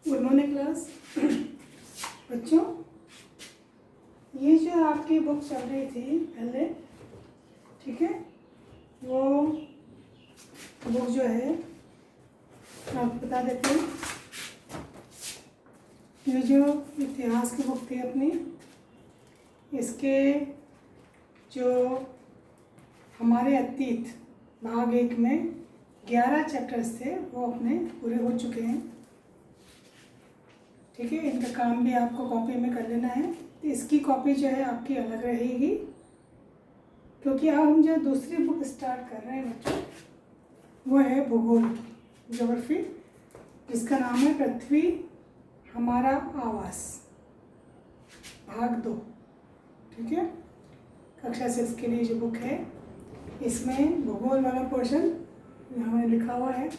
Good morning class. बच्चों, ये जो आपकी बुक चल रही थी पहले, ठीक है, वो बुक जो है आपको बता देते हैं। ये जो इतिहास की बुक थी अपनी, इसके जो हमारे अतीत भाग 1 में 11 चैप्टर्स थे वो अपने पूरे हो चुके हैं। ठीक है, इनका काम भी आपको कॉपी में कर लेना है। तो इसकी कॉपी जो है आपकी अलग रहेगी, क्योंकि अब हम जो दूसरी बुक स्टार्ट कर रहे हैं बच्चों, वो है भूगोल ज्योग्राफी, जिसका नाम है पृथ्वी हमारा आवास भाग 2। ठीक है, कक्षा 6 के लिए जो बुक है, इसमें भूगोल वाला पोर्शन यहाँ में लिखा हुआ है।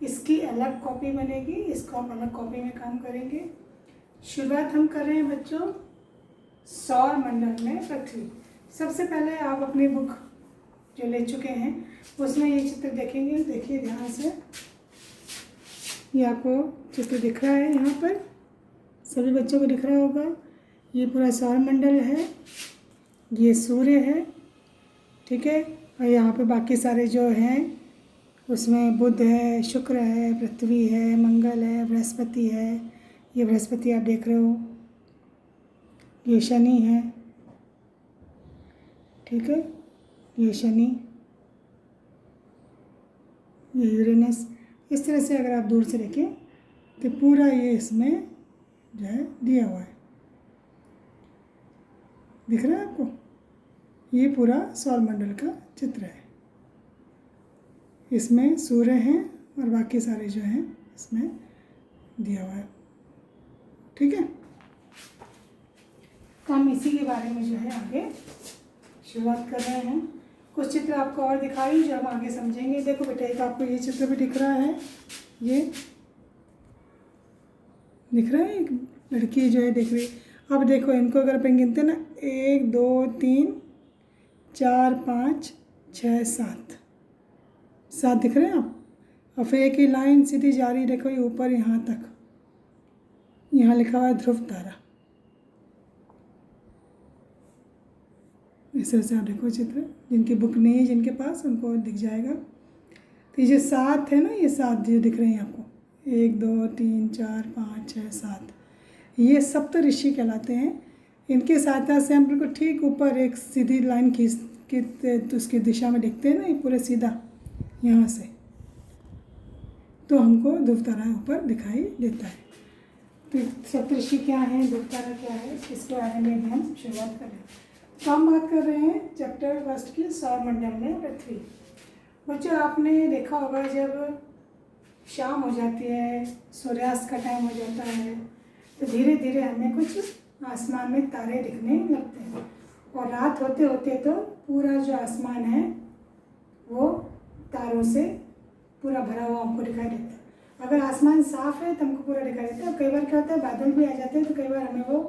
इसकी अलग कॉपी बनेगी, इसको हम अलग कॉपी में काम करेंगे। शुरुआत हम कर रहे हैं बच्चों सौर मंडल में पृथ्वी। सबसे पहले आप अपनी बुक जो ले चुके हैं उसमें ये चित्र देखेंगे। देखिए ध्यान से, ये आपको चित्र दिख रहा है, यहाँ पर सभी बच्चों को दिख रहा होगा। ये पूरा सौर मंडल है, ये सूर्य है, ठीक है, और यहाँ पे बाकी सारे जो हैं उसमें बुध है, शुक्र है, पृथ्वी है, मंगल है, बृहस्पति है। ये बृहस्पति आप देख रहे हो, ये शनि है, ठीक है, ये शनि, ये यूरेनस। इस तरह से अगर आप दूर से देखें तो पूरा ये इसमें जो है दिया हुआ है, दिख रहा है आपको? ये पूरा सौर मंडल का चित्र है। इसमें सूर्य हैं और बाकी सारे जो हैं इसमें दिया हुआ है, ठीक है। तो हम इसी के बारे में जो है आगे शुरुआत कर रहे हैं। कुछ चित्र आपको और दिखाई जो हम आगे समझेंगे। देखो बेटा, एक आपको ये चित्र भी दिख रहा है, ये दिख रहा है, एक लड़की जो है दिख रही। अब देखो इनको अगर अपन गिनते ना, 1 2 3 4 5 6 7 दिख रहे हैं आप। और फिर एक ही लाइन सीधी जारी देखो, ये ऊपर यहाँ तक, यहाँ लिखा हुआ है ध्रुव तारा। इस तरह से आप देखो चित्र, जिनकी बुक नहीं है जिनके पास, उनको दिख जाएगा। तो ये जो 7 है ना, ये 7 जो दिख रहे हैं आपको, 1 2 3 4 5 6 7, ये सप्तऋषि कहलाते हैं। इनके सहायता से हम बिल्कुल ठीक ऊपर एक सीधी लाइन खींच के उसकी दिशा में देखते हैं ना, ये पूरे सीधा यहाँ से, तो हमको ध्रुव तारा ऊपर दिखाई देता है। तो सप्तऋषि क्या है, ध्रुव तारा क्या है, इसके बारे में भी हम शुरुआत करें। तो हम बात कर रहे हैं चैप्टर 1 की सौर मंडल में पृथ्वी। बच्चों, आपने देखा होगा जब शाम हो जाती है, सूर्यास्त का टाइम हो जाता है, तो धीरे धीरे हमें कुछ आसमान में तारे दिखने लगते हैं, और रात होते होते तो पूरा जो आसमान है वो तारों से पूरा भरा हुआ हमको दिखाई देता है। अगर आसमान साफ है तो हमको पूरा दिखाई देता है। कई बार क्या होता है, बादल भी आ जाते हैं, तो कई बार हमें वो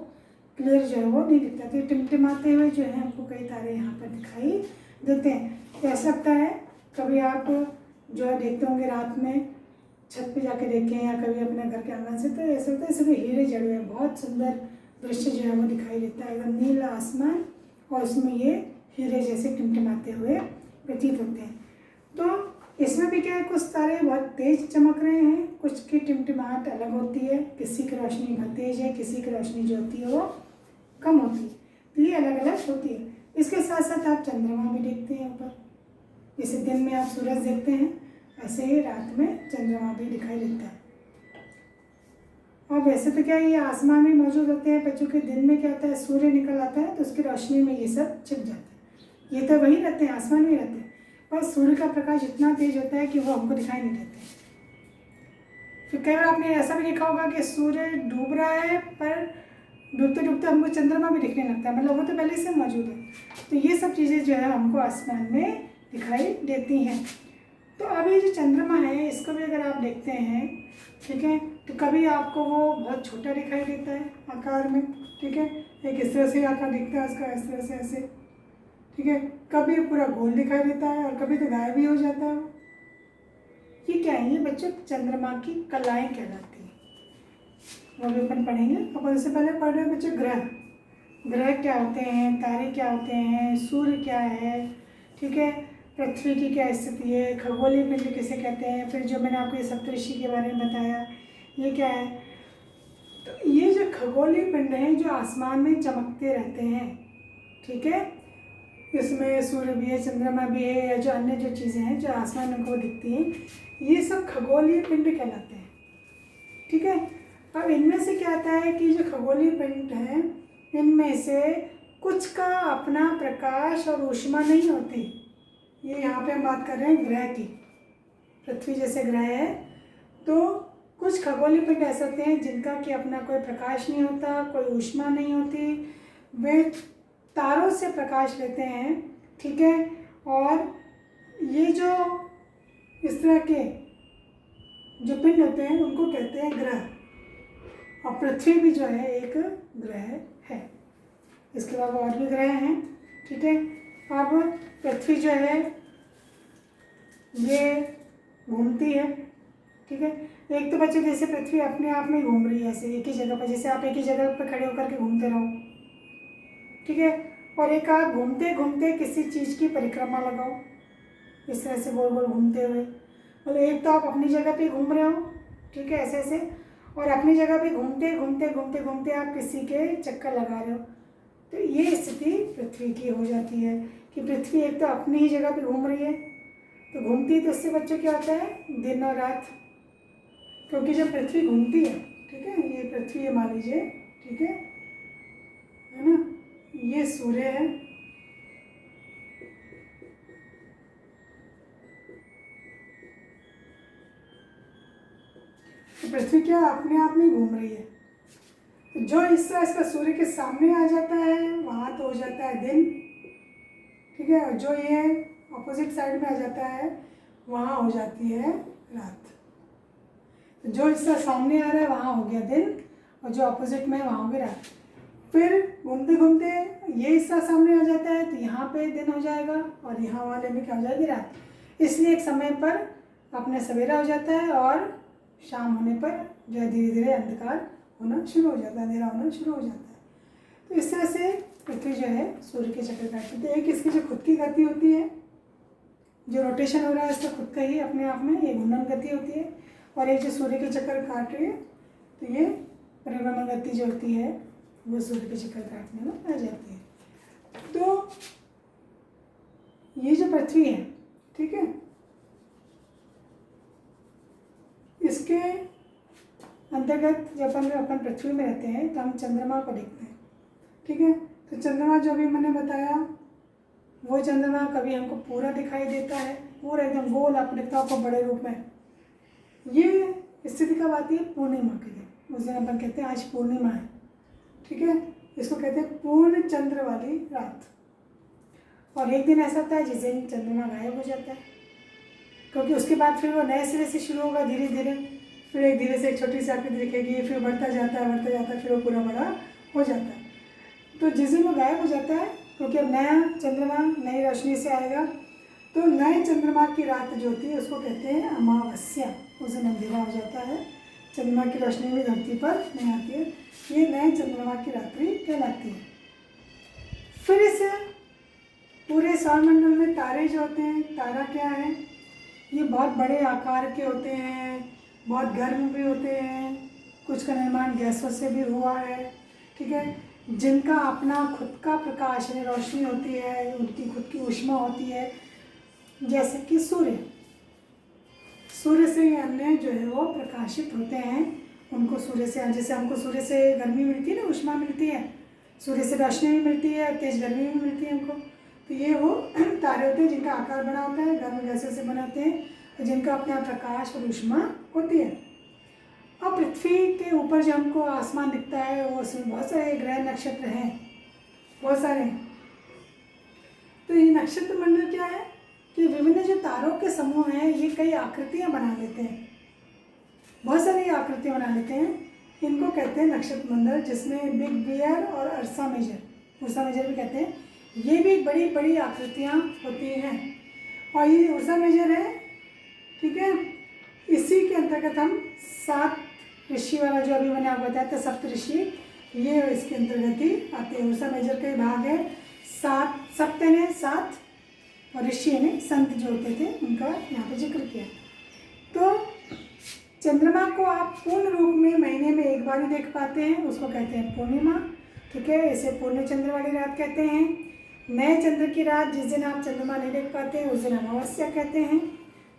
क्लियर जो है वो नहीं दिखता। तो टिमटिमाते हुए जो है हमको कई तारे यहाँ पर दिखाई देते हैं। तो ऐसा लगता है, कभी आप जो है देखते होंगे रात में छत पे जाके देखें या कभी अपने घर के आंगन से, तो ऐसा लगता है सभी हीरे जड़े हुए, बहुत सुंदर दृश्य जो है वो दिखाई देता है, एकदम नीला आसमान, और उसमें ये हीरे जैसे टिमटिमाते हुए प्रतीत होते हैं। तो इसमें भी क्या है, कुछ तारे बहुत तेज चमक रहे हैं, कुछ की टिमटिमाहट अलग होती है, किसी की रोशनी बहुत तेज है, किसी की रोशनी जो होती है वो कम होती है। तो ये अलग अलग होती है। इसके साथ साथ आप चंद्रमा भी देखते हैं ऊपर, जैसे दिन में आप सूरज देखते हैं, ऐसे ही रात में चंद्रमा भी दिखाई देता है। और वैसे तो क्या ये आसमान में मौजूद होते हैं, बच्चों के दिन में क्या होता है, सूर्य निकल आता है तो उसकी रोशनी में ये सब छिप जाता है। ये तो वही रहते हैं, आसमान में रहते हैं, और सूर्य का प्रकाश इतना तेज होता है कि वो हमको दिखाई नहीं देते। फिर कई बार आपने ऐसा भी देखा होगा कि सूर्य डूब रहा है, पर डूबते डूबते हमको चंद्रमा भी दिखने लगता है, मतलब वो तो पहले से मौजूद है। तो ये सब चीज़ें जो है हमको आसमान में दिखाई देती हैं। तो अब ये जो चंद्रमा है, इसको भी अगर आप देखते हैं, ठीक है, तो कभी आपको वो बहुत छोटा दिखाई देता है आकार में, ठीक है, एक इस तरह से आकार दिखता है उसका, इस तरह से ऐसे, ठीक है, कभी पूरा गोल दिखाई देता है, और कभी तो गायब भी हो जाता है। ये क्या है, ये बच्चों चंद्रमा की कलाएं कहलाती हैं। वो भी अपन पढ़ेंगे। अपन उससे पहले पढ़ रहे हैं बच्चे ग्रह। ग्रह क्या होते हैं, तारे क्या होते हैं, सूर्य क्या है, ठीक है, पृथ्वी की क्या स्थिति है, खगोलीय पिंड किसे कहते हैं, फिर जो मैंने आपको ये सप्तऋषि के बारे में बताया ये क्या है। तो ये जो खगोलीय पिंड हैं जो आसमान में चमकते रहते हैं, ठीक है, इसमें सूर्य भी है, चंद्रमा भी है, या जो अन्य जो चीज़ें हैं जो आसमान में को दिखती हैं, ये सब खगोलीय पिंड कहलाते हैं, ठीक है। अब इनमें से क्या आता है कि जो खगोलीय पिंड हैं इनमें से कुछ का अपना प्रकाश और ऊष्मा नहीं होती। ये यहाँ पे हम बात कर रहे हैं ग्रह की। पृथ्वी जैसे ग्रह है तो कुछ खगोलीय पिंड ऐसे होते हैं जिनका कि अपना कोई प्रकाश नहीं होता, कोई ऊष्मा नहीं होती, वे तारों से प्रकाश लेते हैं, ठीक है। और ये जो इस तरह के जो पिंड होते हैं उनको कहते हैं ग्रह। और पृथ्वी भी जो है एक ग्रह है। इसके अलावा और भी ग्रह हैं, ठीक है। अब पृथ्वी जो है ये घूमती है, ठीक है। एक तो बच्चे जैसे पृथ्वी अपने आप में घूम रही है ऐसे एक ही जगह पर, जैसे आप एक ही जगह पर खड़े होकर के घूमते रहो, ठीक है। और एक आप घूमते घूमते किसी चीज़ की परिक्रमा लगाओ, इस तरह से गोल गोल घूमते हुए, मतलब एक तो आप अपनी जगह पे घूम रहे हो, ठीक है, ऐसे ऐसे, और अपनी जगह पे घूमते घूमते घूमते घूमते आप किसी के चक्कर लगा रहे हो। तो ये स्थिति पृथ्वी की हो जाती है कि पृथ्वी एक तो अपनी ही जगह पे घूम रही है, तो घूमती है, तो इससे बच्चों क्या होता है दिन और रात, क्योंकि जब पृथ्वी घूमती है, ठीक है, ये पृथ्वी है मान लीजिए, ठीक है ना, ये सूर्य है, तो पृथ्वी क्या अपने आप में घूम रही है। तो जो हिस्सा इसका सूर्य के सामने आ जाता है वहाँ तो हो जाता है दिन, ठीक है, और जो ये ऑपोजिट साइड में आ जाता है वहाँ हो जाती है रात। तो जो हिस्सा सामने आ रहा है वहाँ हो गया दिन, और जो ऑपोजिट में है वहाँ हो गया रात। फिर घूमते घूमते ये हिस्सा सामने आ जाता है तो यहाँ पे दिन हो जाएगा, और यहाँ वाले में क्या हो जाएगी रात। इसलिए एक समय पर अपने सवेरा हो जाता है और शाम होने पर जो है धीरे धीरे अंधकार होना शुरू हो जाता है, अंधेरा होना शुरू हो जाता है। तो इस तरह से पृथ्वी जो है सूर्य के चक्कर काटती है। तो एक इसकी जो खुद की गति होती है, जो रोटेशन हो रहा है इसका खुद का ही अपने आप में ये घूर्णन गति होती है, और एक जो सूर्य के चक्कर काट रही है तो ये परिभ्रमण गति जो होती है वो सूर्य के चक्कर काटने में आ जाती है। तो ये जो पृथ्वी है, ठीक है, इसके अंतर्गत जब अपन पृथ्वी में रहते हैं तो हम चंद्रमा को देखते हैं, ठीक है। तो चंद्रमा जो भी मैंने बताया वो चंद्रमा कभी हमको पूरा दिखाई देता है, पूरा एकदम गोल आप दिखता है आपको बड़े रूप में। ये स्थिति कब आती है? पूर्णिमा के दिन। उस दिन अपन कहते हैं आज पूर्णिमा है, ठीक है, इसको कहते हैं पूर्ण चंद्र वाली रात। और एक दिन ऐसा होता है जिस दिन चंद्रमा गायब हो जाता है, क्योंकि उसके बाद फिर वो नए सिरे से शुरू होगा धीरे धीरे, फिर एक धीरे से एक छोटी सी आकृति दिखेगी, फिर बढ़ता जाता है, फिर वो पूरा बड़ा हो जाता है। तो जिस दिन वो गायब हो जाता है, क्योंकि अब नया चंद्रमा नई रोशनी से आएगा, तो नए चंद्रमा की रात जो होती है उसको कहते हैं अमावस्या। उस दिन अंधेरा हो जाता है, चंद्रमा की रोशनी भी धरती पर नहीं आती है, ये नए चंद्रमा की रात्रि कहलाती है। फिर इस पूरे सौरमंडल में तारे जो होते हैं, तारा क्या है, ये बहुत बड़े आकार के होते हैं, बहुत गर्म भी होते हैं, कुछ का निर्माण गैसों से भी हुआ है, ठीक है, जिनका अपना खुद का प्रकाश यानी रोशनी होती है, उनकी खुद की ऊष्मा होती है, जैसे कि सूर्य से अन्य जो है वो प्रकाशित होते हैं। उनको सूर्य से, जैसे हमको सूर्य से गर्मी मिलती है ना, ऊष्मा मिलती है, सूर्य से रोशनी भी मिलती है, तेज गर्मी भी मिलती है हमको। तो ये वो तारे होते हैं जिनका आकार बना होता है, गर्म गैसों से बनाते हैं, और जिनका अपना प्रकाश और ऊष्मा होती है। अब पृथ्वी के ऊपर जो हमको आसमान दिखता है वो उसमें बहुत सारे ग्रह नक्षत्र हैं, बहुत सारे। तो ये नक्षत्र मंडल क्या है कि विभिन्न जो तारों के समूह हैं ये कई आकृतियाँ बना लेते हैं, बहुत सारी आकृतियाँ बना लेते हैं, इनको कहते हैं नक्षत्र मंडल, जिसमें बिग बियर और उर्सा मेजर भी कहते हैं। ये भी बड़ी बड़ी आकृतियाँ होती हैं, और ये उर्सा मेजर है, ठीक है, इसी के अंतर्गत हम 7 ऋषि वाला जो अभी मैंने आपको बताया था सप्त ऋषि, ये इसके अंतर्गत ही आते हैं। उषा मेजर के भाग है 7, सप्त ने 7 और ऋषि ने संत जो होते थे उनका यहाँ पे जिक्र किया। तो चंद्रमा को आप पूर्ण रूप में महीने में एक बार ही देख पाते हैं, उसको कहते हैं पूर्णिमा, ठीक है। इसे पूर्ण चंद्र वाली रात कहते हैं। नए चंद्र की रात जिस दिन आप चंद्रमा नहीं देख पाते हैं उस दिन अमावस्या कहते हैं,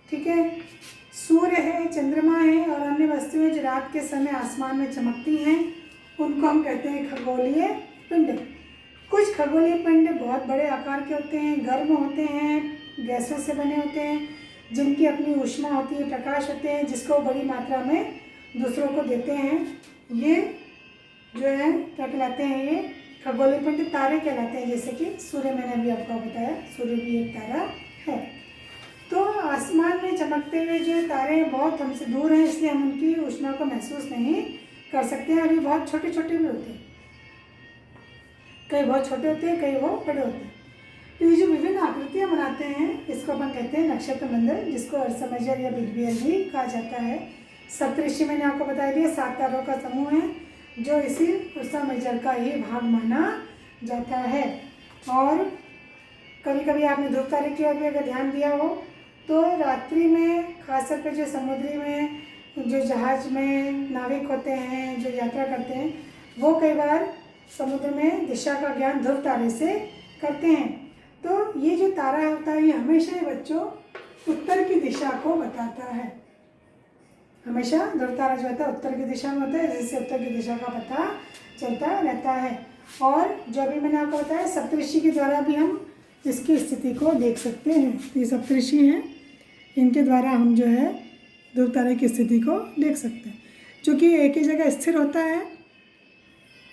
ठीक है। सूर्य है, चंद्रमा है और अन्य वस्तुएं जो रात के समय आसमान में चमकती हैं उनको हम कहते हैं खगोलीय पिंड। कुछ खगोलीय पिंड बहुत बड़े आकार के होते हैं, गर्म होते हैं, गैसों से बने होते हैं, जिनकी अपनी ऊष्मा होती है, प्रकाश होते हैं, जिसको बड़ी मात्रा में दूसरों को देते हैं। ये जो है क्या कहलाते हैं, ये खगोलीय पिंड तारे कहलाते हैं। जैसे कि सूर्य, मैंने अभी आपको बताया सूर्य भी एक तारा है। तो आसमान में चमकते हुए जो तारे बहुत हमसे दूर हैं, इसलिए हम उनकी ऊष्मा को महसूस नहीं कर सकते हैं और ये बहुत छोटे छोटे भी होते हैं, कई बहुत छोटे होते हैं, कई वो बड़े होते हैं। तो ये जो विभिन्न आकृतियाँ बनाते हैं इसको अपन कहते हैं नक्षत्र मंडल, जिसको अर्सा मेजर या बिग बेयर भी कहा जाता है। सप्तऋषि मैंने आपको बता दिया 7 तारों का समूह है जो इसी अर्सा मेजर का ही भाग माना जाता है। और कभी कभी आपने ध्रुव तारे की ओर भी अगर ध्यान दिया हो तो रात्रि में खासतौर पर जो समुद्री में जो जहाज में नाविक होते हैं, जो यात्रा करते हैं, वो कई बार समुद्र में दिशा का ज्ञान ध्रुव तारे से करते हैं। तो ये जो तारा होता है ये हमेशा ही बच्चों उत्तर की दिशा को बताता है। हमेशा ध्रुव तारा जो होता है उत्तर की दिशा में होता है, जिससे उत्तर की दिशा का पता चलता रहता है। और जो अभी मैंने आपको बताया सप्तऋषि के द्वारा भी हम इसकी स्थिति को देख सकते हैं। तो ये सप्तऋषि हैं, इनके द्वारा हम जो है ध्रुव तारे की स्थिति को देख सकते हैं, क्योंकि एक ही जगह स्थिर होता है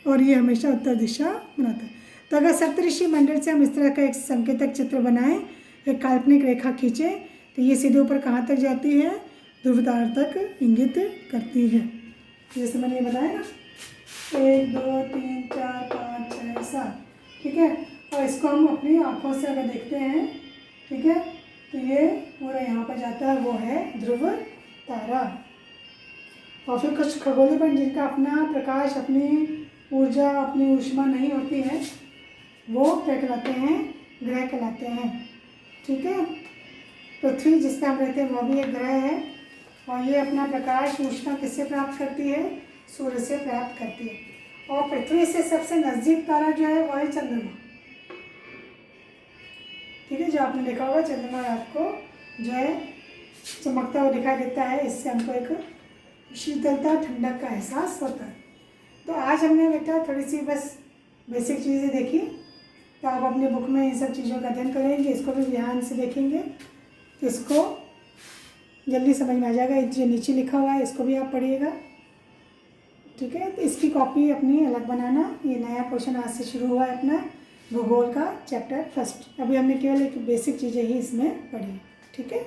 और ये हमेशा उत्तर दिशा बनाता है। तो अगर सप्तऋषि मंडल से हम इस तरह का एक संकेतक चित्र बनाएं, एक काल्पनिक रेखा खींचें, तो ये सीधे ऊपर कहाँ तक जाती है, ध्रुव तारा तक इंगित करती है। जैसे मैंने ये बताया ना 1 2 3 4 5 6 7, ठीक है। और इसको हम अपनी आँखों से अगर देखते हैं, ठीक है, तो ये पूरा यहाँ पर जाता है, वो है ध्रुव तारा। और फिर कुछ खगोलीय पिंड जिनका अपना प्रकाश, अपनी ऊर्जा, अपनी ऊष्मा नहीं होती है, वो क्या कहलाते हैं, ग्रह कहलाते हैं, ठीक है। पृथ्वी जिस पर हम रहते हैं वो भी एक ग्रह है और ये अपना प्रकाश, ऊष्मा किससे प्राप्त करती है, सूर्य से प्राप्त करती है। और पृथ्वी से सबसे नज़दीक तारा जो है वो है चंद्रमा, ठीक है। जो आपने देखा होगा चंद्रमा रात को जो है चमकता हुआ दिखाई देता है, इससे हमको एक शीतलता, ठंडक का एहसास होता है। तो आज हमने बेटा थोड़ी सी बस बेसिक चीज़ें देखी, तो आप अपने बुक में इन सब चीज़ों का अध्ययन करेंगे, इसको भी ध्यान से देखेंगे, इसको जल्दी समझ में आ जाएगा। जो नीचे लिखा हुआ है इसको भी आप पढ़िएगा, ठीक है। तो इसकी कॉपी अपनी अलग बनाना। ये नया पोर्शन आज से शुरू हुआ है अपना भूगोल का चैप्टर 1। अभी हमने केवल एक बेसिक चीज़ें ही इसमें पढ़ी, ठीक है।